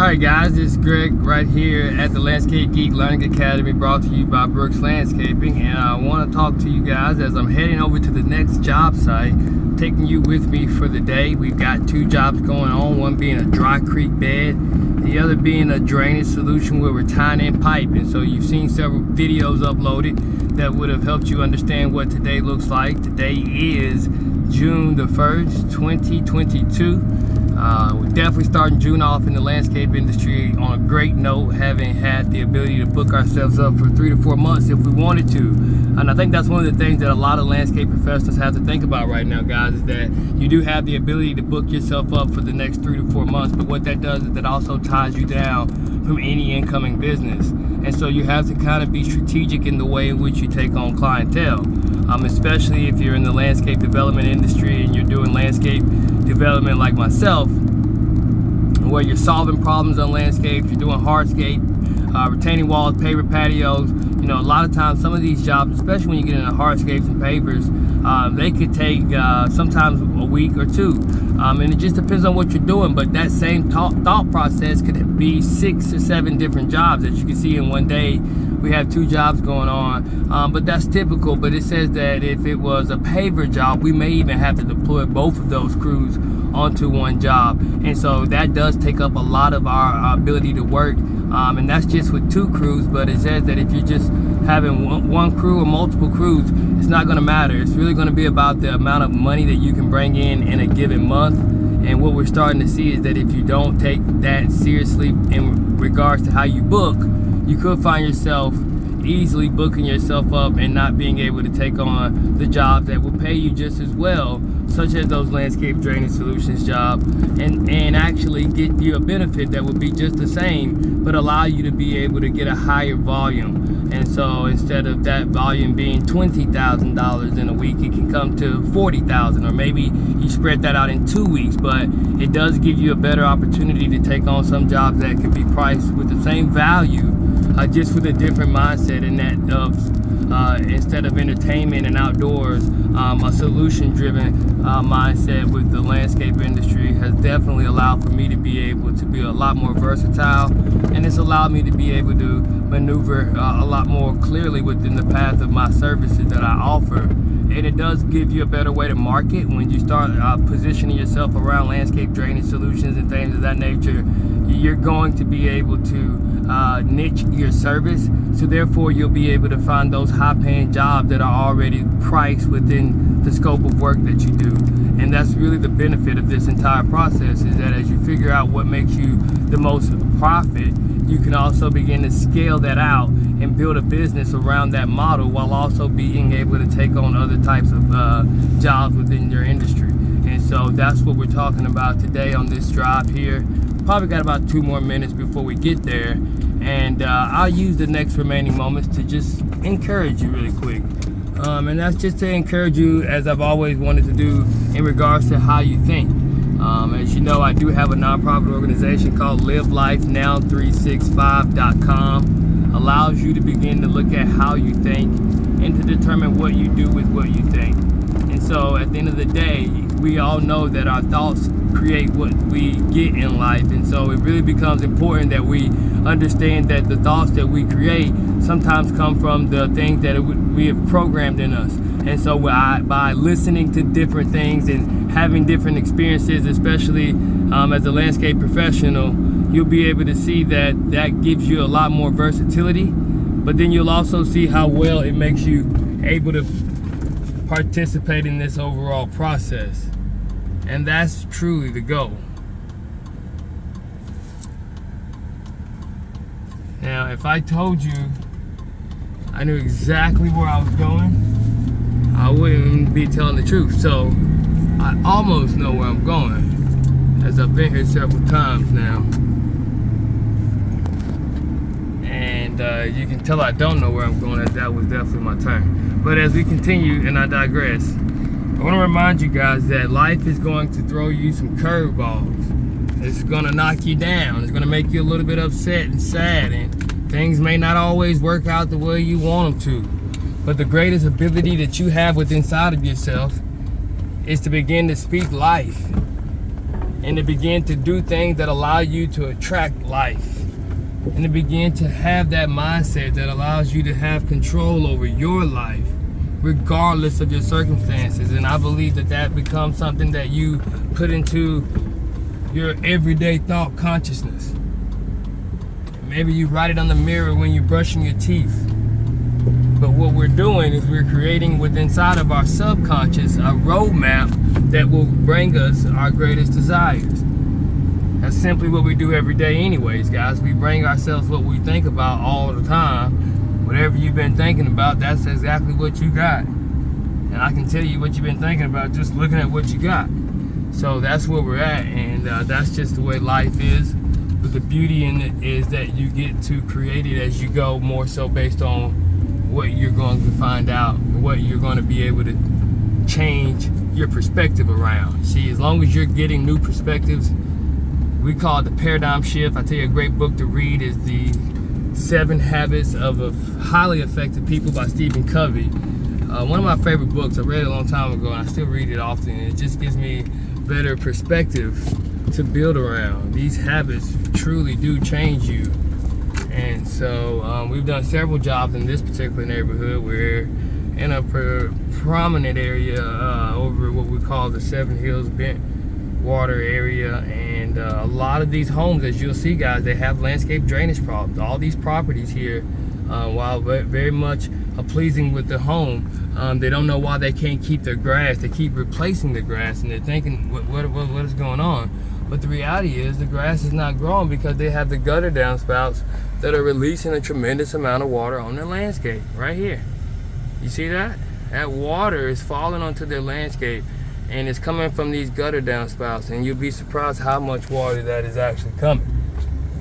Alright guys, this is Greg right here at the Landscape Geek Learning Academy, brought to you by Brooks Landscaping, and I want to talk to you guys as I'm heading over to the next job site, taking you with me for the day. We've got two jobs going on, one being a dry creek bed, the other being a drainage solution where we're tying in pipe. And so you've seen several videos uploaded that would have helped you understand what today looks like. Today is June the 1st, 2022. We're definitely starting June off in the landscape industry on a great note, having had the ability to book ourselves up for 3 to 4 months if we wanted to. And I think that's one of the things that a lot of landscape professionals have to think about right now, guys, is that you do have the ability to book yourself up for the next 3 to 4 months, but what that does is that also ties you down from any incoming business. And so you have to kind of be strategic in the way in which you take on clientele, especially if you're in the landscape development industry and you're doing landscape development like myself, where you're solving problems on landscapes, you're doing hardscape, retaining walls, paver patios. You know, a lot of times some of these jobs, especially when you get into hardscapes and pavers, they could take sometimes a week or two. And it just depends on what you're doing, but that same thought process could be 6 or 7 different jobs that you can see in one day. We have 2 jobs going on, but that's typical. But it says that if it was a paver job, we may even have to deploy both of those crews onto one job. And so that does take up a lot of our ability to work. And that's just with 2 crews, but it says that if you're just having one crew or multiple crews, it's not going to matter. It's really going to be about the amount of money that you can bring in a given month. And what we're starting to see is that if you don't take that seriously in regards to how you book, you could find yourself easily booking yourself up and not being able to take on the jobs that will pay you just as well, such as those landscape drainage solutions job, and actually get you a benefit that would be just the same, but allow you to be able to get a higher volume. And so instead of that volume being $20,000 in a week, it can come to $40,000, or maybe you spread that out in 2 weeks. But it does give you a better opportunity to take on some jobs that could be priced with the same value, just with a different mindset, in that of instead of entertainment and outdoors, a solution-driven mindset with the landscape industry has definitely allowed for me to be able to be a lot more versatile, and it's allowed me to be able to maneuver a lot more clearly within the path of my services that I offer. And it does give you a better way to market when you start positioning yourself around landscape drainage solutions and things of that nature. You're going to be able to niche your service, so therefore you'll be able to find those high-paying jobs that are already priced within the scope of work that you do. And that's really the benefit of this entire process, is that as you figure out what makes you the most profit, you can also begin to scale that out and build a business around that model, while also being able to take on other types of jobs within your industry. And so that's what we're talking about today on this drive here. Probably got about 2 more minutes before we get there, and I'll use the next remaining moments to just encourage you really quick. And that's just to encourage you, as I've always wanted to do, in regards to how you think. As you know, I do have a nonprofit organization called LiveLifeNow365.com. Allows you to begin to look at how you think and to determine what you do with what you think. And so at the end of the day, we all know that our thoughts create what we get in life. And so it really becomes important that we understand that the thoughts that we create sometimes come from the things that we have programmed in us. And so by listening to different things and having different experiences, especially as a landscape professional, you'll be able to see that that gives you a lot more versatility, but then you'll also see how well it makes you able to participate in this overall process. And that's truly the goal. Now, if I told you I knew exactly where I was going, I wouldn't be telling the truth. So I almost know where I'm going, as I've been here several times now. And you can tell I don't know where I'm going, as that was definitely my turn. But as we continue, and I digress, I want to remind you guys that life is going to throw you some curveballs. It's going to knock you down. It's going to make you a little bit upset and sad, and things may not always work out the way you want them to. But the greatest ability that you have within inside of yourself is to begin to speak life. and to begin to do things that allow you to attract life, and to begin to have that mindset that allows you to have control over your life regardless of your circumstances. And I believe that that becomes something that you put into your everyday thought consciousness. Maybe you write it on the mirror when you're brushing your teeth. But what we're doing is we're creating within inside of our subconscious a roadmap that will bring us our greatest desires. That's simply what we do every day anyways, guys. We bring ourselves what we think about all the time. Whatever you've been thinking about, that's exactly what you got. And I can tell you what you've been thinking about just looking at what you got. So that's where we're at, and that's just the way life is. But the beauty in it is that you get to create it as you go, more so based on what you're going to find out, what you're going to be able to change your perspective around. See, as long as you're getting new perspectives, we call it the paradigm shift. I tell you, a great book to read is the 7 Habits of Highly Effective People by Stephen Covey. One of my favorite books. I read it a long time ago, and I still read it often. It just gives me better perspective to build around. These habits truly do change you. And so we've done several jobs in this particular neighborhood. We're in a prominent area over what we call the Seven Hills Bent Water area, and a lot of these homes, as you'll see, guys, they have landscape drainage problems. All these properties here, while very much pleasing with the home, they don't know why they can't keep their grass. They keep replacing the grass, and they're thinking, what is going on? But the reality is the grass is not growing because they have the gutter downspouts that are releasing a tremendous amount of water on their landscape right here. You see that? That water is falling onto their landscape, and it's coming from these gutter downspouts, and you'll be surprised how much water that is actually coming.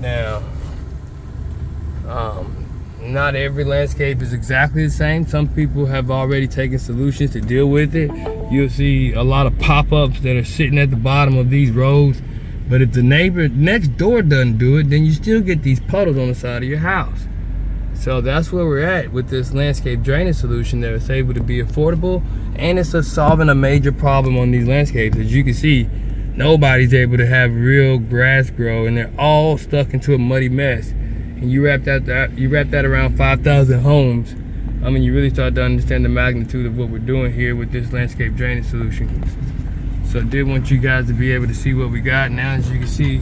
Now, not every landscape is exactly the same. Some people have already taken solutions to deal with it. You'll see a lot of pop-ups that are sitting at the bottom of these roads. But if the neighbor next door doesn't do it, then you still get these puddles on the side of your house. So that's where we're at with this landscape drainage solution that is able to be affordable, and it's solving a major problem on these landscapes. As you can see, nobody's able to have real grass grow, and they're all stuck into a muddy mess. And you wrap that around 5,000 homes. I mean, you really start to understand the magnitude of what we're doing here with this landscape drainage solution. So I did want you guys to be able to see what we got. Now, as you can see,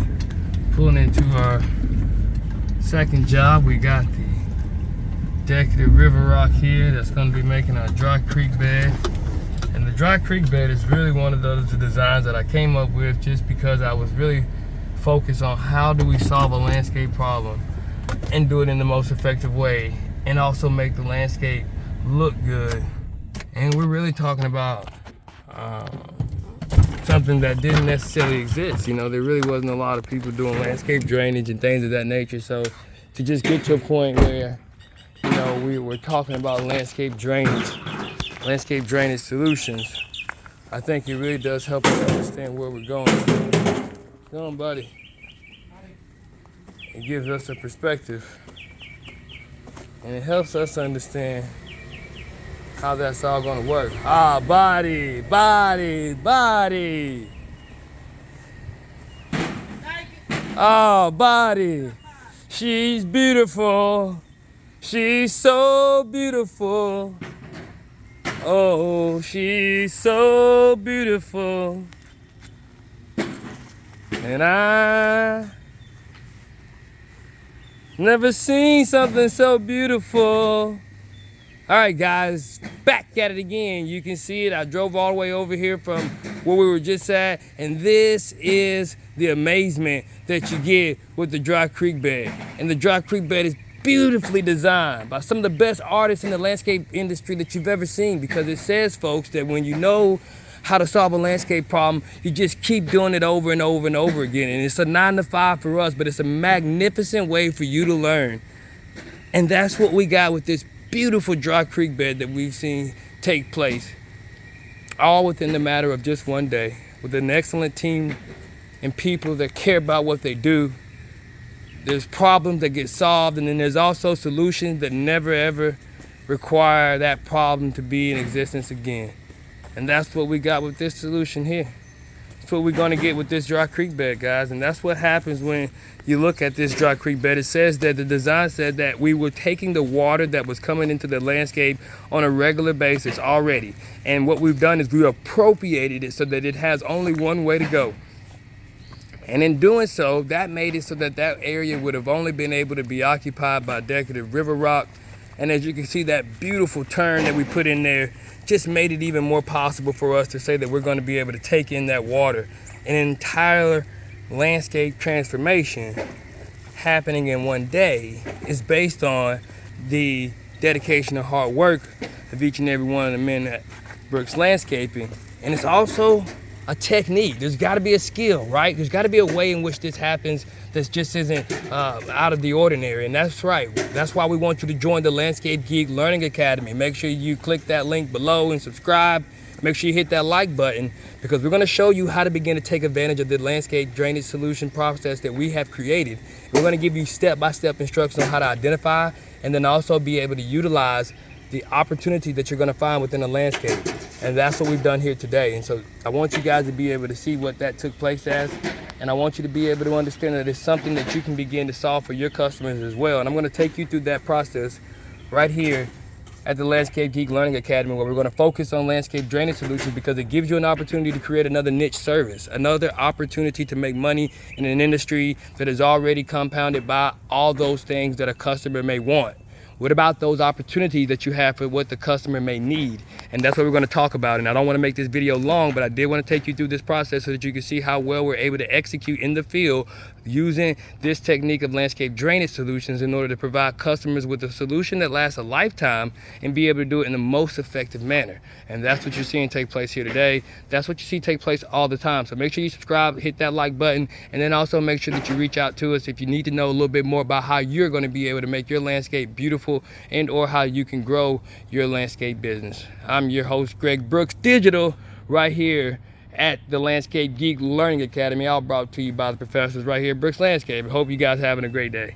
pulling into our second job, we got the decorative river rock here that's going to be making our dry creek bed. And the dry creek bed is really one of those designs that I came up with just because I was really focused on how do we solve a landscape problem and do it in the most effective way, and also make the landscape look good. And we're really talking about something that didn't necessarily exist. You know, there really wasn't a lot of people doing landscape drainage and things of that nature. So to just get to a point where, you know, we were talking about landscape drainage solutions, I think it really does help us understand where we're going. Come on, buddy. It gives us a perspective, and it helps us understand how that's all gonna work. Ah, body. Oh, body. She's beautiful. She's so beautiful. Oh, she's so beautiful. And I never seen something so beautiful. All right, guys, back at it again. You can see it. I drove all the way over here from where we were just at, and this is the amazement that you get with the dry creek bed. And the dry creek bed is beautifully designed by some of the best artists in the landscape industry that you've ever seen, because it says, folks, that when you know how to solve a landscape problem, you just keep doing it over and over and over again. And it's a 9 to 5 for us, but it's a magnificent way for you to learn. And that's what we got with this beautiful dry creek bed that we've seen take place, all within the matter of just one day, with an excellent team and people that care about what they do. There's problems that get solved, and then there's also solutions that never ever require that problem to be in existence again. And that's what we got with this solution here. that's what we're going to get with this dry creek bed, guys. And that's what happens when you look at this dry creek bed. It says that the design said that we were taking the water that was coming into the landscape on a regular basis already. And what we've done is we appropriated it so that it has only one way to go. And in doing so, that made it so that that area would have only been able to be occupied by decorative river rock. And as you can see, that beautiful turn that we put in there just made it even more possible for us to say that we're going to be able to take in that water. An entire landscape transformation happening in one day is based on the dedication and hard work of each and every one of the men at Brooks Landscaping. And it's also a technique. There's got to be a skill, right? There's got to be a way in which this happens that just isn't out of the ordinary. And that's right. That's why we want you to join the Landscape Geek Learning Academy. Make sure you click that link below and subscribe. Make sure you hit that like button, because we're going to show you how to begin to take advantage of the landscape drainage solution process that we have created. We're going to give you step-by-step instructions on how to identify and then also be able to utilize the opportunity that you're going to find within the landscape. And that's what we've done here today. And so I want you guys to be able to see what that took place as, and I want you to be able to understand that it's something that you can begin to solve for your customers as well. And I'm going to take you through that process right here at the Landscape Geek Learning Academy, where we're going to focus on landscape drainage solutions, because it gives you an opportunity to create another niche service, another opportunity to make money in an industry that is already compounded by all those things that a customer may want. What about those opportunities that you have for what the customer may need? And that's what we're going to talk about. And I don't want to make this video long, but I did want to take you through this process so that you can see how well we're able to execute in the field using this technique of landscape drainage solutions in order to provide customers with a solution that lasts a lifetime and be able to do it in the most effective manner. And that's what you're seeing take place here today. That's what you see take place all the time. So make sure you subscribe, hit that like button, and then also make sure that you reach out to us if you need to know a little bit more about how you're going to be able to make your landscape beautiful and or how you can grow your landscape business. I'm your host, Greg Brooks Digital, right here at the Landscape Geek Learning Academy, all brought to you by the professors right here at Brooks Landscape. I hope you guys are having a great day.